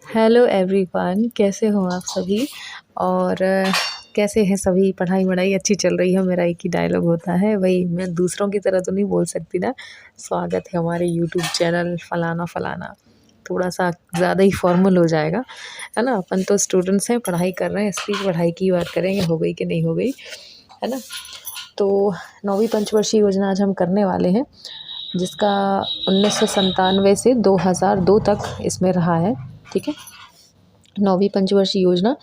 Hello everyone, कैसे हो आप सभी। और कैसे हैं सभी। पढ़ाई वढ़ाई अच्छी चल रही है। मेरा एक ही डायलॉग होता है, वही मैं दूसरों की तरह तो नहीं बोल सकती ना। स्वागत है हमारे यूट्यूब चैनल फलाना फलाना। थोड़ा सा ज़्यादा ही फॉर्मल हो जाएगा, है ना। अपन तो स्टूडेंट्स हैं, पढ़ाई कर रहे हैं, इसकी पढ़ाई की बात करेंगे, हो गई कि नहीं हो गई, है ना। तो 9वीं पंचवर्षीय योजना आज हम करने वाले हैं, जिसका 1997 से 2002 तक इसमें रहा है। ठीक है। 9वीं पंचवर्षीय योजना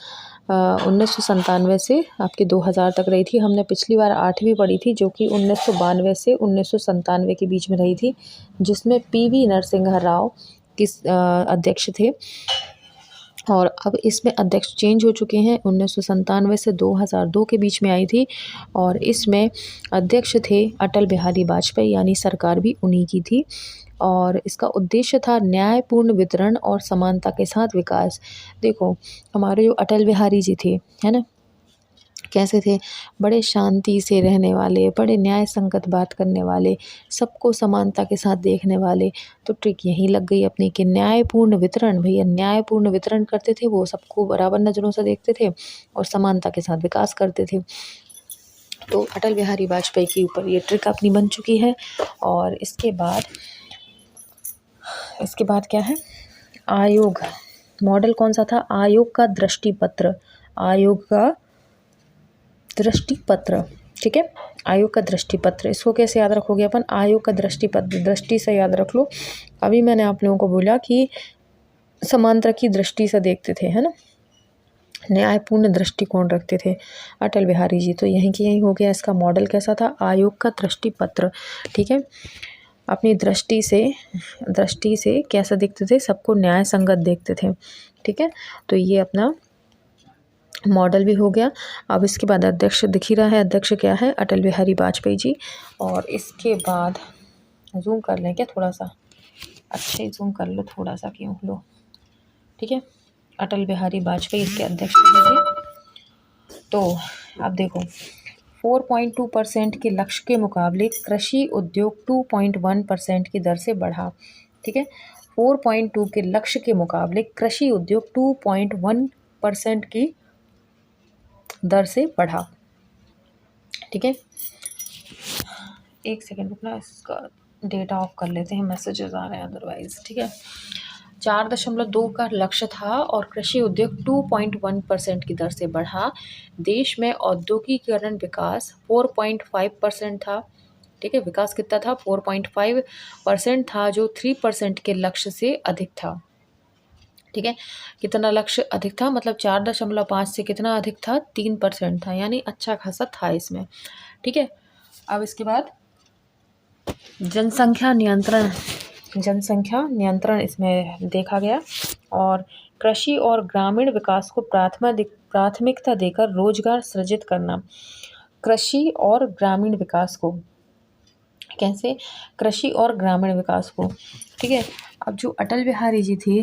1997 से आपके 2000 तक रही थी। हमने पिछली बार 8वीं पढ़ी थी, जो कि 1992 से 1997 के बीच में रही थी, जिसमें पीवी नरसिंह राव किस अध्यक्ष थे। और अब इसमें अध्यक्ष चेंज हो चुके हैं। 1997 से 2002 के बीच में आई थी, और इसमें अध्यक्ष थे अटल बिहारी वाजपेयी, यानी सरकार भी उन्हीं की थी। और इसका उद्देश्य था न्यायपूर्ण वितरण और समानता के साथ विकास। देखो, हमारे जो अटल बिहारी जी थे, है ना, कैसे थे। बड़े शांति से रहने वाले, बड़े न्याय संगत बात करने वाले, सबको समानता के साथ देखने वाले। तो ट्रिक यहीं लग गई अपनी कि न्यायपूर्ण वितरण। भैया न्यायपूर्ण वितरण करते थे वो, सबको बराबर नज़रों से देखते थे और समानता के साथ विकास करते थे। तो अटल बिहारी वाजपेयी के ऊपर ये ट्रिक अपनी बन चुकी है। और इसके बाद क्या है, आयोग। मॉडल कौन सा था, आयोग का दृष्टिपत्र। आयोग का दृष्टिपत्र, ठीक है। आयोग का दृष्टिपत्र, इसको कैसे याद रखोगे अपन, आयोग का दृष्टिपत्र, दृष्टि से याद रख लो। अभी मैंने आप लोगों को बोला कि समांतर की दृष्टि से देखते थे, है ना, न्यायपूर्ण दृष्टिकोण रखते थे अटल बिहारी जी। तो यहीं की यहीं हो गया। इसका मॉडल कैसा था, आयोग का दृष्टिपत्र, ठीक है। अपनी दृष्टि से कैसा देखते थे, सबको न्याय संगत देखते थे, ठीक है। तो ये अपना मॉडल भी हो गया। अब इसके बाद अध्यक्ष दिख ही रहा है, अध्यक्ष क्या है, अटल बिहारी वाजपेयी जी। और इसके बाद जूम कर लें क्या थोड़ा सा, अच्छे जूम कर लो थोड़ा सा, क्यों लो, ठीक है। अटल बिहारी वाजपेयी इसके अध्यक्ष थे। तो अब देखो, 4.2% के लक्ष्य के मुकाबले कृषि उद्योग 2.1% की दर से बढ़ा, ठीक है। 4.2 के लक्ष्य के मुकाबले कृषि उद्योग 2.1% की दर से बढ़ा, ठीक है। एक सेकेंड रुकना, इसका डेटा ऑफ कर लेते हैं, मैसेजेस आ रहे हैं अदरवाइज, ठीक है। 4.2 का लक्ष्य था और कृषि उद्योग 2.1% की दर से बढ़ा। देश में औद्योगिकीकरण विकास 4.5% था, ठीक है। विकास कितना था, 4.5% था, जो 3% के लक्ष्य से अधिक था, ठीक है। कितना लक्ष्य अधिक था, मतलब 4.5 से कितना अधिक था, 3% था, यानी अच्छा खासा था इसमें, ठीक है। अब इसके बाद जनसंख्या नियंत्रण इसमें देखा गया। और कृषि और ग्रामीण विकास को प्राथमिकता देकर रोजगार सृजित करना। कृषि और ग्रामीण विकास को कैसे, कृषि और ग्रामीण विकास को, ठीक है। अब जो अटल बिहारी जी थे,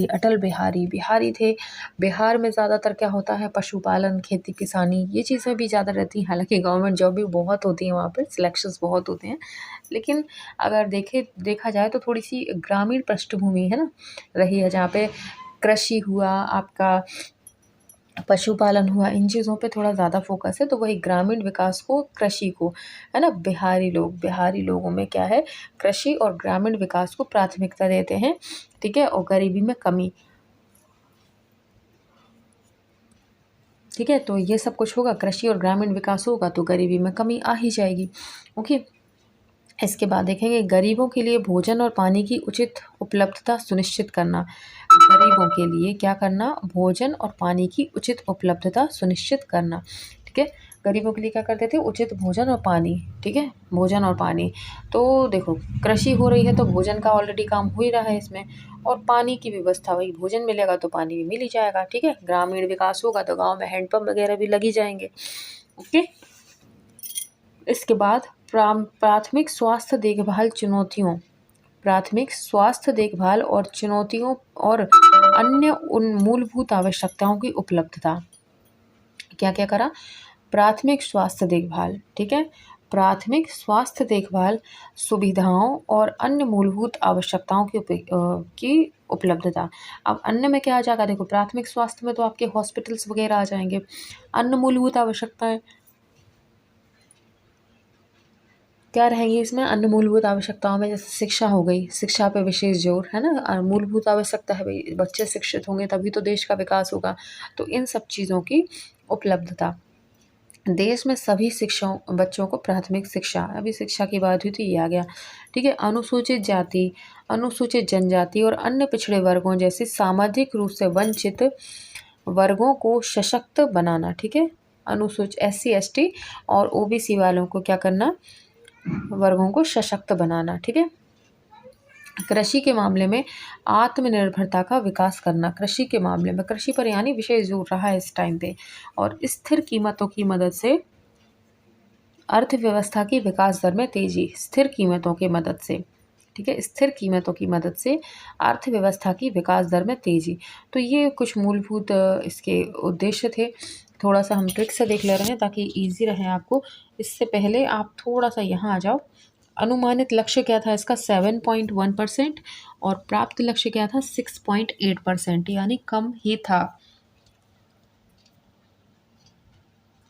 अटल बिहारी थे। बिहार में ज़्यादातर क्या होता है, पशुपालन, खेती किसानी, ये चीज़ें भी ज़्यादा रहती हैं। हालांकि गवर्नमेंट जॉब भी बहुत होती है वहाँ पे, सिलेक्शंस बहुत होते हैं, लेकिन अगर देखा जाए तो थोड़ी सी ग्रामीण पृष्ठभूमि है ना रही है, जहाँ पे कृषि हुआ, आपका पशुपालन हुआ, इन चीज़ों पे थोड़ा ज़्यादा फोकस है। तो वही ग्रामीण विकास को, कृषि को, है ना, बिहारी लोगों में क्या है, कृषि और ग्रामीण विकास को प्राथमिकता देते हैं, ठीक है। और गरीबी में कमी, ठीक है। तो ये सब कुछ होगा, कृषि और ग्रामीण विकास होगा तो गरीबी में कमी आ ही जाएगी, ओके। इसके बाद देखेंगे, गरीबों के लिए भोजन और पानी की उचित उपलब्धता सुनिश्चित करना। गरीबों के लिए क्या करना, भोजन और पानी की उचित उपलब्धता सुनिश्चित करना, ठीक है। गरीबों के लिए क्या करते थे, उचित भोजन और पानी, ठीक है, भोजन और पानी। तो देखो, कृषि हो रही है तो भोजन का ऑलरेडी काम हो ही रहा है इसमें, और पानी की व्यवस्था, वही भोजन मिलेगा तो पानी भी मिल ही जाएगा, ठीक है। ग्रामीण विकास होगा तो गाँव में हैंडपम्प वगैरह भी लगी जाएंगे, ओके। इसके बाद प्राथमिक स्वास्थ्य देखभाल चुनौतियों, प्राथमिक स्वास्थ्य देखभाल और चुनौतियों और अन्य उन मूलभूत आवश्यकताओं की उपलब्धता। क्या क्या करा, प्राथमिक स्वास्थ्य देखभाल, ठीक है, प्राथमिक स्वास्थ्य देखभाल सुविधाओं और अन्य मूलभूत आवश्यकताओं की उपलब्धता। अब अन्य में क्या आ जाएगा, देखो प्राथमिक स्वास्थ्य में तो आपके हॉस्पिटल्स वगैरह आ जाएंगे। अन्य मूलभूत आवश्यकताएं क्या रहेंगी इसमें, अन्य मूलभूत आवश्यकताओं में जैसे शिक्षा हो गई, शिक्षा पे विशेष जोर है ना, और मूलभूत आवश्यकता है भाई, बच्चे शिक्षित होंगे तभी तो देश का विकास होगा। तो इन सब चीज़ों की उपलब्धता। देश में सभी शिक्षाओं बच्चों को प्राथमिक शिक्षा, अभी शिक्षा की बात हुई थी ये आ गया। ठीक है, अनुसूचित जाति, अनुसूचित जनजाति और अन्य पिछड़े वर्गों जैसे सामाजिक रूप से वंचित वर्गों को सशक्त बनाना। ठीक है, अनुसूचित SC ST और OBC वालों को क्या करना, वर्गों को सशक्त बनाना। ठीक है, कृषि के मामले में आत्मनिर्भरता का विकास करना। कृषि के मामले में, कृषि पर यानी विशेष जोर रहा है इस टाइम पे। और स्थिर कीमतों की मदद से अर्थव्यवस्था की विकास दर में तेजी, स्थिर कीमतों की मदद से। ठीक है, स्थिर कीमतों की मदद से अर्थव्यवस्था की विकास दर में तेजी। तो ये कुछ मूलभूत इसके उद्देश्य थे। थोड़ा सा हम ट्रिक से देख ले रहे हैं ताकि इजी रहे आपको। इससे पहले आप थोड़ा सा यहाँ आ जाओ। अनुमानित लक्ष्य क्या था इसका, 7.1%, और प्राप्त लक्ष्य क्या था, 6.8%, यानी कम ही था।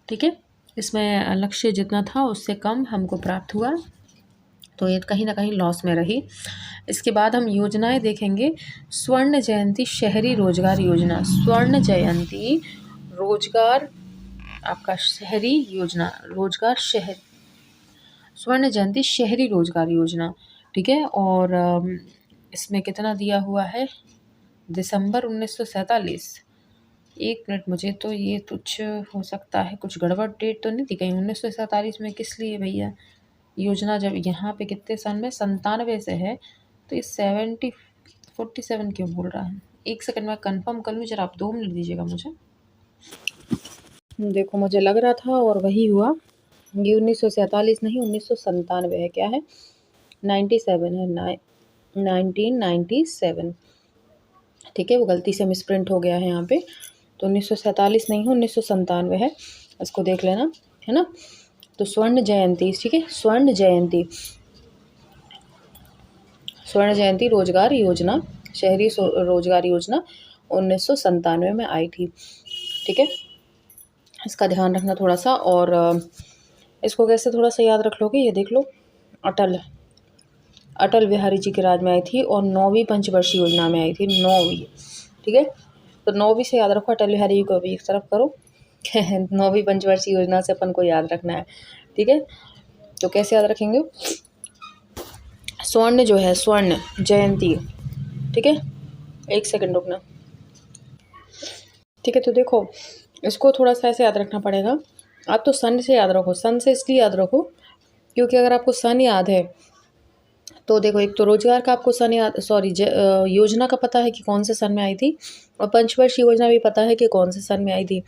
ठीक है, इसमें लक्ष्य जितना था उससे कम हमको प्राप्त हुआ, तो ये कहीं ना कहीं लॉस में रही। इसके बाद हम योजनाएं देखेंगे। स्वर्ण जयंती शहरी रोजगार योजना, स्वर्ण जयंती रोजगार आपका शहरी योजना, रोजगार शहर, स्वर्ण जयंती शहरी रोजगार योजना। ठीक है, और इसमें कितना दिया हुआ है, दिसंबर 1947। एक मिनट, मुझे तो ये कुछ हो सकता है, कुछ गड़बड़ डेट तो नहीं थी कहीं, 1947 में किस लिए भैया योजना, जब यहाँ पे कितने सन में 97 से है, तो ये 47 क्यों बोल रहा है। एक सेकंड में कंफर्म कर लूँ जरा, आप 2 मिनट दीजिएगा मुझे। देखो मुझे लग रहा था और वही हुआ, ये 1947 नहीं 1997 है। क्या है, 97 है, 1997। ठीक है, वो गलती से मिसप्रिंट हो गया है यहाँ पे, तो 1947 नहीं है, 1997 है, इसको देख लेना है ना। तो स्वर्ण जयंती, ठीक है, स्वर्ण जयंती, स्वर्ण जयंती रोजगार योजना, शहरी रोजगार योजना 1997 में आई थी। ठीक है, इसका ध्यान रखना थोड़ा सा। और इसको कैसे थोड़ा सा याद रख लोगे, ये देख लो, अटल बिहारी जी के राज में आई थी और 9वीं पंचवर्षीय योजना में आई थी, 9वीं। ठीक है, तो 9वीं से याद रखो, अटल बिहारी जी को भी एक तरफ करो 9वीं पंचवर्षीय योजना से अपन को याद रखना है। ठीक है, तो कैसे याद रखेंगे, स्वर्ण जो है, स्वर्ण जयंती। ठीक है, एक सेकंड रुकना। ठीक है, तो देखो इसको थोड़ा सा ऐसे याद रखना पड़ेगा। आप तो सन से याद रखो, सन से इसलिए याद रखो क्योंकि अगर आपको सन याद है तो देखो, एक तो रोजगार का आपको सन याद, सॉरी योजना का पता है कि कौन से सन में आई थी, और पंचवर्षीय योजना भी पता है कि कौन से सन में आई थी।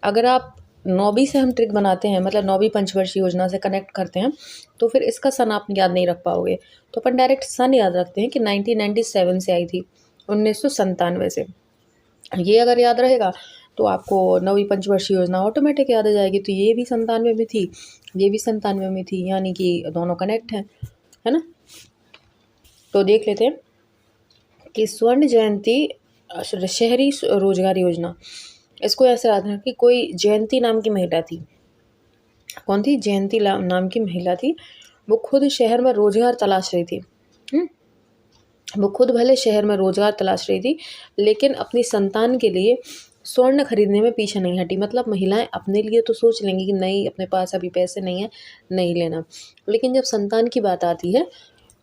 अगर आप 9वीं से हम ट्रिक बनाते हैं, मतलब 9वीं पंचवर्षीय योजना से कनेक्ट करते हैं, तो फिर इसका सन आप याद नहीं रख पाओगे। तो अपन डायरेक्ट सन याद रखते हैं कि 1997 से आई थी, 1997 से। ये अगर याद रहेगा तो आपको 9वीं पंचवर्षीय योजना ऑटोमेटिक याद आ जाएगी। तो ये भी 97 में थी, ये भी 97 में थी, यानी कि दोनों कनेक्ट हैं, है ना। तो देख लेते हैं कि स्वर्ण जयंती शहरी रोजगार योजना, इसको ऐसे याद रखना कि कोई जयंती नाम की महिला थी। कौन थी, जयंती नाम की महिला थी। वो खुद शहर में रोजगार तलाश रही थी। वो खुद भले शहर में रोजगार तलाश रही थी, लेकिन अपनी संतान के लिए स्वर्ण खरीदने में पीछे नहीं हटी। मतलब महिलाएं अपने लिए तो सोच लेंगी कि नहीं, अपने पास अभी पैसे नहीं है, नहीं लेना, लेकिन जब संतान की बात आती है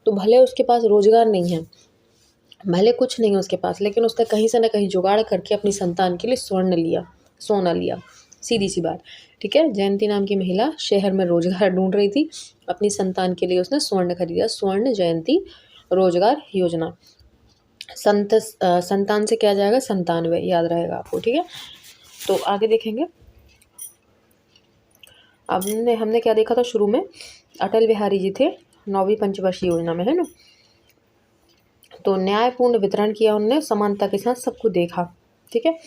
तो भले उसके पास रोजगार नहीं है, भले कुछ नहीं है उसके पास, लेकिन उसने कहीं से ना कहीं जुगाड़ करके अपनी संतान के लिए स्वर्ण लिया, सोना लिया, सीधी सी बात। ठीक है, जयंती नाम की महिला शहर में रोजगार ढूंढ रही थी, अपनी संतान के लिए उसने स्वर्ण खरीदा। स्वर्ण जयंती रोजगार योजना, संतान से क्या जाएगा, 97, याद रहेगा आपको। ठीक है, तो आगे देखेंगे। अब हमने क्या देखा था शुरू में, अटल बिहारी जी थे 9वीं पंचवर्षीय योजना में, है ना। तो न्यायपूर्ण वितरण किया उनने, समानता के साथ सबको देखा। ठीक है,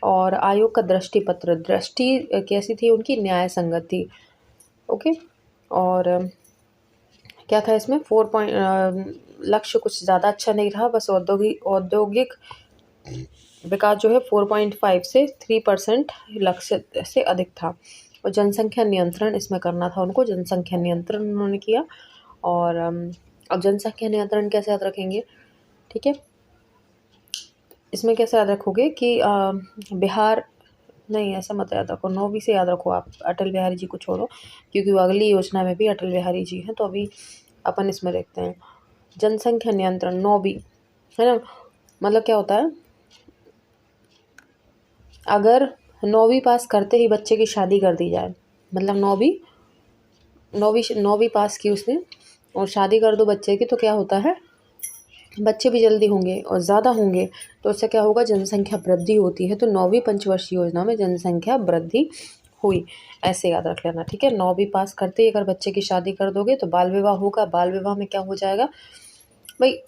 और आयोग का दृष्टि पत्र, दृष्टि कैसी थी उनकी, न्याय संगत थी। ओके, और क्या था इसमें, लक्ष्य कुछ ज़्यादा अच्छा नहीं रहा, बस औद्योगिक विकास जो है 4.5 से 3% लक्ष्य से अधिक था। और जनसंख्या नियंत्रण इसमें करना था उनको, जनसंख्या नियंत्रण उन्होंने किया। और अब जनसंख्या नियंत्रण कैसे याद रखेंगे, ठीक है, इसमें कैसे याद रखोगे कि बिहार नहीं, ऐसा मत याद रखो, 9वीं से याद रखो आप, अटल बिहारी जी को छोड़ो, क्योंकि वो अगली योजना में भी अटल बिहारी जी हैं। तो अभी अपन इसमें देखते हैं जनसंख्या नियंत्रण 9वीं, है ना। मतलब क्या होता है, अगर 9वीं पास करते ही बच्चे की शादी कर दी जाए, मतलब 9वीं पास की उसने और शादी कर दो बच्चे की, तो क्या होता है, बच्चे भी जल्दी होंगे और ज़्यादा होंगे, तो उससे क्या होगा, जनसंख्या वृद्धि होती है। तो 9वीं पंचवर्षीय योजना में जनसंख्या वृद्धि हुई, ऐसे याद रख लेना, ठीक है। 9वीं पास करते ही अगर बच्चे की शादी कर दोगे तो बाल विवाह होगा। बाल विवाह में क्या हो जाएगा भाई,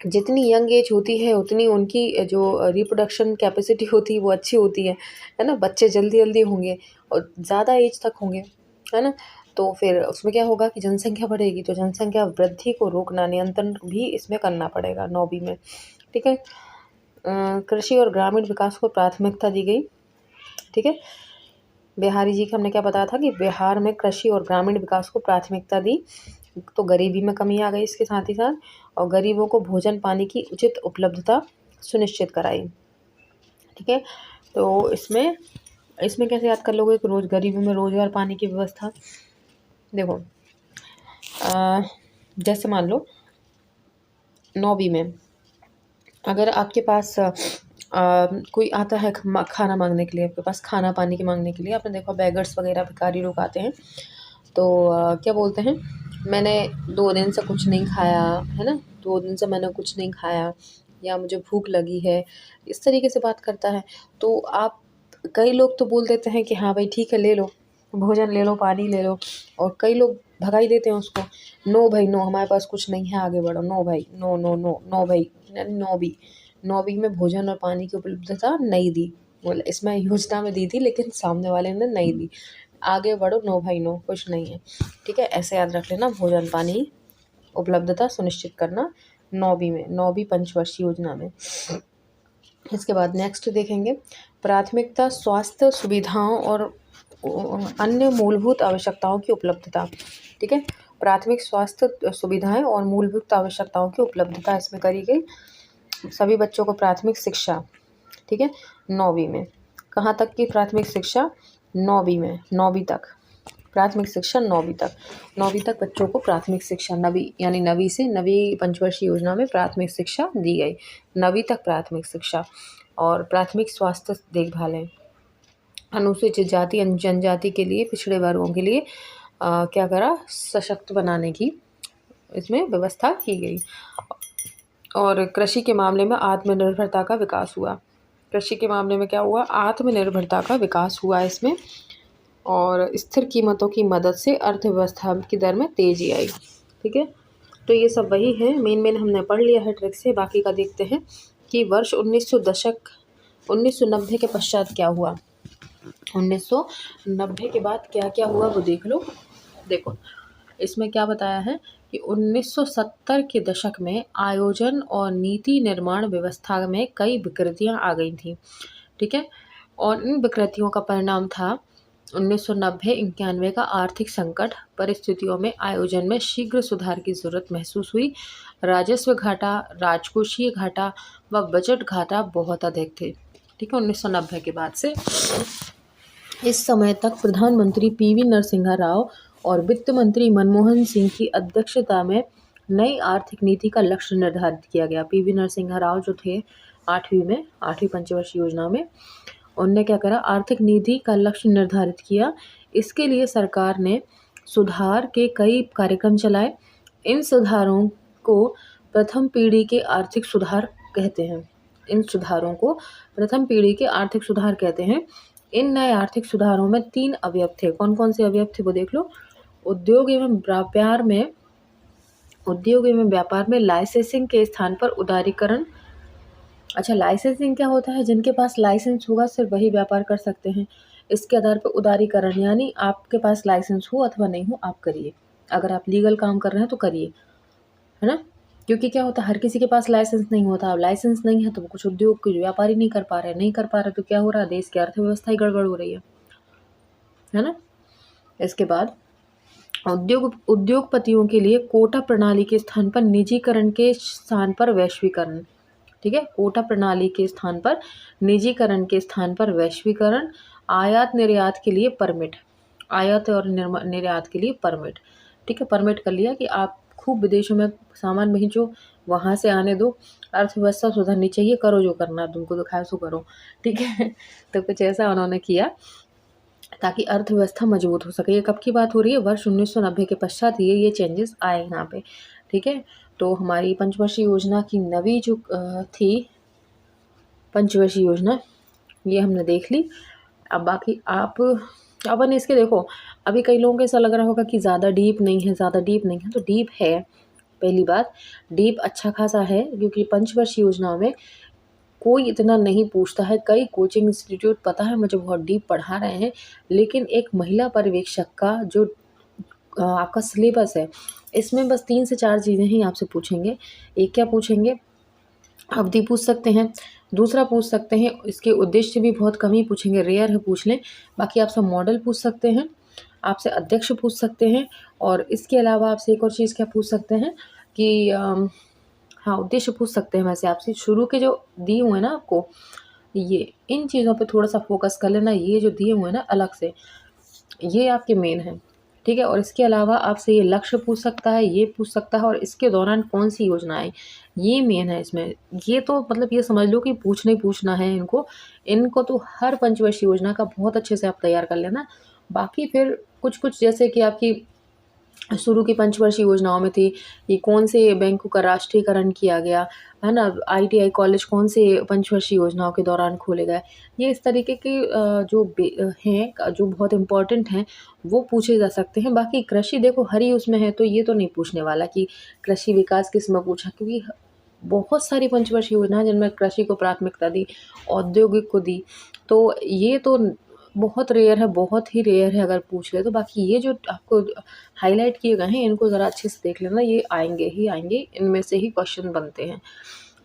जितनी यंग एज होती है उतनी उनकी जो रिप्रोडक्शन कैपेसिटी होती है वो अच्छी होती है ना। बच्चे जल्दी जल्दी होंगे और ज़्यादा एज तक होंगे, है ना। तो फिर उसमें क्या होगा कि जनसंख्या बढ़ेगी, तो जनसंख्या वृद्धि को रोकना, नियंत्रण भी इसमें करना पड़ेगा 9वीं में, ठीक है। कृषि और ग्रामीण विकास को प्राथमिकता दी गई, ठीक है। बिहारी जी का हमने क्या बताया था कि बिहार में कृषि और ग्रामीण विकास को प्राथमिकता दी, तो गरीबी में कमी आ गई इसके साथ ही साथ, और गरीबों को भोजन पानी की उचित उपलब्धता सुनिश्चित कराई, ठीक है। तो इसमें कैसे याद कर लोगे कि गरीबी में रोजगार पानी की व्यवस्था, देखो जैसे मान लो 9वीं में अगर आपके पास कोई आता है खाना मांगने के लिए, आपके पास खाना पानी के मांगने के लिए, आपने देखा बेगर्स वगैरह भिखारी लोग आते हैं, तो क्या बोलते हैं, मैंने 2 दिन से कुछ नहीं खाया, है ना, 2 दिन से मैंने कुछ नहीं खाया, या मुझे भूख लगी है, इस तरीके से बात करता है। तो आप, कई लोग तो बोल देते हैं कि हाँ भाई ठीक है, ले लो भोजन, ले लो पानी ले लो, और कई लोग भगा ही देते हैं उसको, नो भाई नो, हमारे पास कुछ नहीं है, आगे बढ़ो, नो भाई नो नो नो नो भाई। 9वीं में भोजन और पानी की उपलब्धता नहीं दी, बोले इसमें योजना में दी थी लेकिन सामने वाले ने नहीं दी, आगे बढ़ो, नो भाई नो, कुछ नहीं है, ठीक है। ऐसे याद रख लेना, भोजन पानी उपलब्धता सुनिश्चित करना 9वीं में, 9वीं पंचवर्षीय योजना में। इसके बाद नेक्स्ट देखेंगे, प्राथमिकता स्वास्थ्य सुविधाओं और अन्य मूलभूत आवश्यकताओं की उपलब्धता, ठीक है। प्राथमिक स्वास्थ्य सुविधाएं और मूलभूत आवश्यकताओं की उपलब्धता इसमें करी गई। सभी बच्चों को प्राथमिक शिक्षा, ठीक है, 9वीं में, कहाँ तक की प्राथमिक शिक्षा, 9वीं में, 9वीं तक प्राथमिक शिक्षा, 9वीं तक बच्चों को प्राथमिक शिक्षा, 9वीं यानी 9वीं से 9वीं पंचवर्षीय योजना में प्राथमिक शिक्षा दी गई, 9वीं तक प्राथमिक शिक्षा। और प्राथमिक स्वास्थ्य देखभालें, अनुसूचित जाति जनजाति के लिए, पिछड़े वर्गों के लिए क्या करा, सशक्त बनाने की इसमें व्यवस्था की गई। और कृषि के मामले में आत्मनिर्भरता का विकास हुआ, कृषि के मामले में क्या हुआ, आत्मनिर्भरता का विकास हुआ इसमें, और स्थिर कीमतों की मदद से अर्थव्यवस्था की दर में तेजी आई, ठीक है। तो ये सब वही है, मेन हमने पढ़ लिया है ट्रिक से। बाकी का देखते हैं कि वर्ष 1990 के पश्चात क्या हुआ, 1990 के बाद क्या क्या हुआ वो देख लो। देखो इसमें क्या बताया है कि 1970 के दशक में आयोजन और नीति निर्माण व्यवस्था में कई विकृतियां आ गई थी, ठीक है। और इन विकृतियों का परिणाम था 1990-91 का आर्थिक संकट। परिस्थितियों में आयोजन में शीघ्र सुधार की जरूरत महसूस हुई। राजस्व घाटा, राजकोषीय घाटा व बजट घाटा बहुत अधिक थे, ठीक है, 1990 के बाद से। इस समय तक प्रधानमंत्री पीवी नरसिम्हा राव और वित्त मंत्री मनमोहन सिंह की अध्यक्षता में नई आर्थिक नीति का लक्ष्य निर्धारित किया गया। पीवी नरसिम्हा राव जो थे 8वीं पंचवर्षीय योजना में, उनने क्या करा, आर्थिक नीति का लक्ष्य निर्धारित किया। इसके लिए सरकार ने सुधार के कई कार्यक्रम चलाए। इन सुधारों को प्रथम पीढ़ी के आर्थिक सुधार कहते हैं। इन सुधारों को प्रथम पीढ़ी के आर्थिक सुधार कहते हैं। इन नए आर्थिक सुधारों में 3 अवयव थे। कौन कौन से अवयव थे वो देख लो। उद्योग एवं व्यापार में लाइसेंसिंग के स्थान पर उदारीकरण। अच्छा, लाइसेंसिंग क्या होता है, जिनके पास लाइसेंस होगा सिर्फ वही व्यापार कर सकते हैं। इसके आधार पर उदारीकरण, यानी आपके पास लाइसेंस हो अथवा नहीं हो आप करिए, अगर आप लीगल काम कर रहे हैं तो करिए, है ना। क्योंकि क्या होता है, हर किसी के पास लाइसेंस नहीं होता। अब लाइसेंस नहीं है तो वो कुछ उद्योग के व्यापारी नहीं कर पा रहे, तो क्या हो रहा है, देश की अर्थव्यवस्था ही गड़बड़ हो रही है ना। इसके बाद उद्योगपतियों के लिए कोटा प्रणाली के स्थान पर निजीकरण के स्थान पर वैश्वीकरण। ठीक है, कोटा प्रणाली के स्थान पर निजीकरण के स्थान पर वैश्वीकरण। आयात निर्यात के लिए परमिट, आयात और निर्यात के लिए परमिट। ठीक है, परमिट कर लिया कि आप खूब विदेशों में सामान भेजो, वहाँ से आने दो, अर्थव्यवस्था सुधरनी चाहिए, करो जो करना है तुमको, तो खाए सो करो। ठीक है, तो कुछ ऐसा उन्होंने किया ताकि अर्थव्यवस्था मजबूत हो सके। ये कब की बात हो रही है, वर्ष 1990 के पश्चात ये चेंजेस आए यहाँ पे। ठीक है, तो हमारी पंचवर्षीय योजना की नवी जो थी पंचवर्षीय योजना, ये हमने देख ली। अब बाकी आप अपन इसके देखो, अभी कई लोगों को ऐसा लग रहा होगा कि ज़्यादा डीप नहीं है, ज़्यादा डीप नहीं है, तो डीप है। पहली बात, डीप अच्छा खासा है, क्योंकि पंचवर्षीय योजना में कोई इतना नहीं पूछता है। कई कोचिंग इंस्टीट्यूट पता है मुझे बहुत डीप पढ़ा रहे हैं, लेकिन एक महिला पर्यवेक्षक का जो आपका सिलेबस है, इसमें बस 3 से 4 चीज़ें ही आपसे पूछेंगे। एक क्या पूछेंगे, अवधि पूछ सकते हैं। दूसरा पूछ सकते हैं, इसके उद्देश्य भी बहुत कम ही पूछेंगे, रेयर है पूछ लें। बाकी आपसे मॉडल पूछ सकते हैं, आपसे अध्यक्ष पूछ सकते हैं, और इसके अलावा आपसे एक और चीज़ क्या पूछ सकते हैं कि हाँ, उद्देश्य पूछ सकते हैं। वैसे आपसे शुरू के जो दिए हुए हैं ना आपको, ये इन चीज़ों पे थोड़ा सा फोकस कर लेना। ये जो दिए हुए हैं ना अलग से, ये आपके मेन हैं। ठीक है, और इसके अलावा आपसे ये लक्ष्य पूछ सकता है, ये पूछ सकता है, और इसके दौरान कौन सी योजनाएं, ये मेन है इसमें। ये तो मतलब ये समझ लो कि पूछना ही पूछना है इनको तो हर पंचवर्षीय योजना का बहुत अच्छे से आप तैयार कर लेना। बाकी फिर कुछ कुछ जैसे कि आपकी शुरू की पंचवर्षीय योजनाओं में थी कि कौन से बैंकों का राष्ट्रीयकरण किया गया है ना, ITI कॉलेज कौन से पंचवर्षीय योजनाओं के दौरान खोले गए। ये इस तरीके के हैं जो बहुत इम्पोर्टेंट हैं, वो पूछे जा सकते हैं। बाकी कृषि देखो हर ही उसमें है, तो ये तो नहीं पूछने वाला कि कृषि विकास किस में पूछा, क्योंकि बहुत सारी पंचवर्षीय योजना है जिनमें कृषि को प्राथमिकता दी, औद्योगिक को दी। तो ये तो बहुत रेयर है, बहुत ही रेयर है अगर पूछ ले तो। बाकी ये जो आपको हाईलाइट किए गए हैं, इनको ज़रा अच्छे से देख लेना, ये आएंगे ही आएंगे, इनमें से ही क्वेश्चन बनते हैं।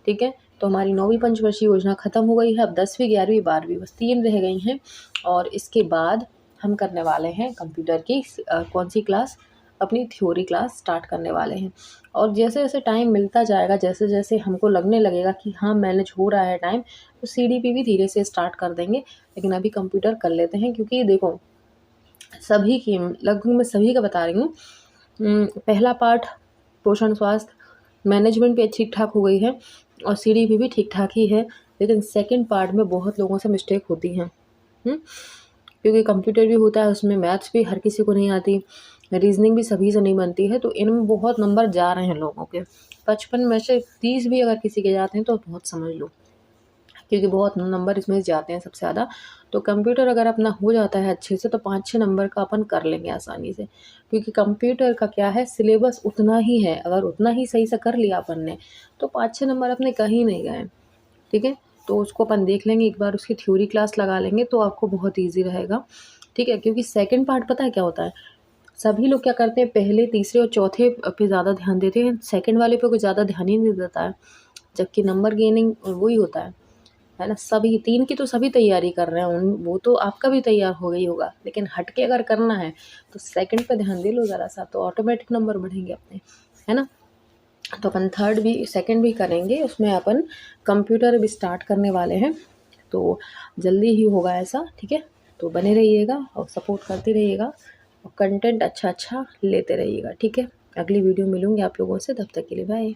ठीक है, तो हमारी 9वीं पंचवर्षीय योजना खत्म हो गई है। अब 10वीं 11वीं 12वीं बस 3 रह गई हैं, और इसके बाद हम करने वाले हैं कंप्यूटर की कौन सी क्लास, अपनी थ्योरी क्लास स्टार्ट करने वाले हैं। और जैसे जैसे टाइम मिलता जाएगा, जैसे जैसे हमको लगने लगेगा कि हाँ मैनेज हो रहा है टाइम, तो CDP भी धीरे से स्टार्ट कर देंगे। लेकिन अभी कंप्यूटर कर लेते हैं, क्योंकि देखो सभी की लगभग मैं सभी का बता रही हूँ। पहला पार्ट पोषण स्वास्थ्य मैनेजमेंट भी ठीक ठाक हो गई है, और CDP भी ठीक ठाक ही है, लेकिन सेकंड पार्ट में बहुत लोगों से मिस्टेक होती हैं। क्योंकि कंप्यूटर भी होता है, उसमें मैथ्स भी हर किसी को नहीं आती, रीजनिंग भी सभी से नहीं बनती है, तो इनमें बहुत नंबर जा रहे हैं लोगों के। 55 में से 30 भी अगर किसी के जाते हैं तो बहुत समझ लो, क्योंकि बहुत नंबर इसमें जाते हैं सबसे ज़्यादा। तो कंप्यूटर अगर अपना हो जाता है अच्छे से, तो 5-6 नंबर का अपन कर लेंगे आसानी से, क्योंकि कंप्यूटर का क्या है, सिलेबस उतना ही है। अगर उतना ही सही से कर लिया अपन ने, तो 5-6 नंबर अपने कहीं नहीं गए। ठीक है, तो उसको अपन देख लेंगे, एक बार उसकी थ्योरी क्लास लगा लेंगे तो आपको बहुत ईजी रहेगा। ठीक है, क्योंकि सेकंड पार्ट पता है क्या होता है, सभी लोग क्या करते हैं, पहले तीसरे और चौथे पे ज़्यादा ध्यान देते हैं, सेकंड वाले पे कोई ज़्यादा ध्यान ही नहीं देता है, जबकि नंबर गेनिंग वही होता है ना। सभी 3 की तो सभी तैयारी कर रहे हैं, वो तो आपका भी तैयार हो गई होगा, लेकिन हट के अगर करना है तो सेकंड पे ध्यान दे लो ज़रा सा, तो ऑटोमेटिक नंबर बढ़ेंगे अपने, है ना। तो अपन थर्ड भी सेकंड भी करेंगे, उसमें अपन कंप्यूटर भी स्टार्ट करने वाले हैं, तो जल्दी ही होगा ऐसा। ठीक है, तो बने रहिएगा और सपोर्ट करते रहिएगा, और कंटेंट अच्छा अच्छा लेते रहिएगा। ठीक है, अगली वीडियो मिलूंगी आप लोगों से, तब तक के लिए बाय।